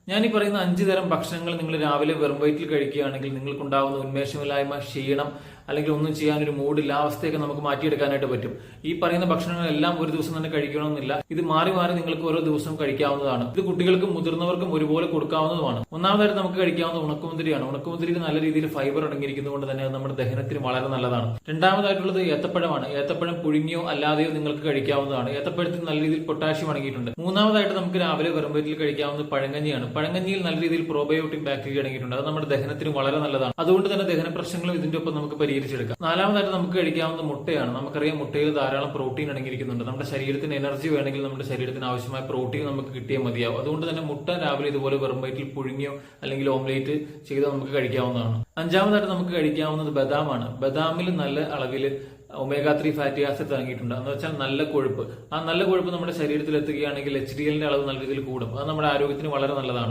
ഞാൻ ഈ പറയുന്ന 5 തരം ഭക്ഷണങ്ങൾ നിങ്ങൾ രാവിലെ വെറും വയറ്റിൽ കഴിക്കുകയാണെങ്കിൽ നിങ്ങൾക്കുണ്ടാകുന്ന ഉന്മേഷമില്ലായ്മ, ക്ഷീണം, അല്ലെങ്കിൽ ഒന്നും ചെയ്യാനൊരു മൂഡില്ല, അവസ്ഥയൊക്കെ നമുക്ക് മാറ്റിയെടുക്കാനായിട്ട് പറ്റും. ഈ പറയുന്ന ഭക്ഷണങ്ങളെല്ലാം ഒരു ദിവസം തന്നെ കഴിക്കണമെന്നില്ല. ഇത് മാറി മാറി നിങ്ങൾക്ക് ഓരോ ദിവസവും കഴിക്കാവുന്നതാണ്. ഇത് കുട്ടികൾക്കും മുതിർന്നവർക്കും ഒരുപോലെ കൊടുക്കാവുന്നതുമാണ്. ഒന്നാമതായിട്ട് നമുക്ക് കഴിക്കാവുന്ന ഉണക്കമുന്തിരിയാണ്. ഉണക്കമുന്തിരിക്ക് നല്ല രീതിയിൽ ഫൈബർ അടങ്ങിയിരിക്കുന്നതുകൊണ്ട് തന്നെ അത് നമ്മുടെ ദഹനത്തിന് വളരെ നല്ലതാണ്. രണ്ടാമതായിട്ടുള്ളത് ഏത്തപ്പഴമാണ്. ഏത്തപ്പഴം പുഴുങ്ങിയോ അല്ലാതെയോ നിങ്ങൾക്ക് കഴിക്കാവുന്നതാണ്. ഏത്തപ്പഴത്തിൽ നല്ല രീതിയിൽ പൊട്ടാഷ്യം അടങ്ങിയിട്ടുണ്ട്. മൂന്നാമതായിട്ട് നമുക്ക് രാവിലെ വെറും വയറ്റിൽ കഴിക്കാവുന്നത് പഴങ്കഞ്ഞിയാണ്. പഴങ്കഞ്ഞിയിൽ നല്ല രീതിയിൽ പ്രോബയോട്ടിക് ബാക്ടീരിയ അടങ്ങിയിട്ടുണ്ട്. അത് നമ്മുടെ ദഹനത്തിന് വളരെ നല്ലതാണ്. അതുകൊണ്ട് തന്നെ ദഹന പ്രശ്നങ്ങളും ഇതിന്റെ ഒപ്പം നമുക്ക് പരിഹരിച്ചെടുക്കാം. നാലാമതായിട്ട് നമുക്ക് കഴിക്കാവുന്ന മുട്ടയാണ്. നമുക്കറിയാം മുട്ടയിൽ ധാരാളം പ്രോട്ടീൻ അടങ്ങിയിരിക്കുന്നുണ്ട്. നമ്മുടെ ശരീരത്തിന് എനർജി വേണമെങ്കിൽ നമ്മുടെ ശരീരത്തിന് ആവശ്യമായ പ്രോട്ടീൻ നമുക്ക് കിട്ടിയേ മതിയാവും. അതുകൊണ്ട് തന്നെ മുട്ട രാവിലെ ഇതുപോലെ വെറും വയറ്റിൽ പുഴുങ്ങിയോ അല്ലെങ്കിൽ ഓംലേറ്റ് ചെയ്തോ നമുക്ക് കഴിക്കാവുന്നതാണ്. അഞ്ചാമതായിട്ട് നമുക്ക് കഴിക്കാവുന്നത് ബദാമാണ്. ബദാമിൽ നല്ല അളവിൽ ഒമേഗ 3 ഫാറ്റി ആസിഡ് അടങ്ങിയിട്ടുണ്ട്. എന്ന് വെച്ചാൽ നല്ല കൊഴുപ്പ്. ആ നല്ല കൊഴുപ്പ് നമ്മുടെ ശരീരത്തിൽ എത്തുകയാണെങ്കിൽ HDL ന്റെ അളവ് നല്ല രീതിയിൽ കൂടും. അത് നമ്മുടെ ആരോഗ്യത്തിന് വളരെ നല്ലതാണ്.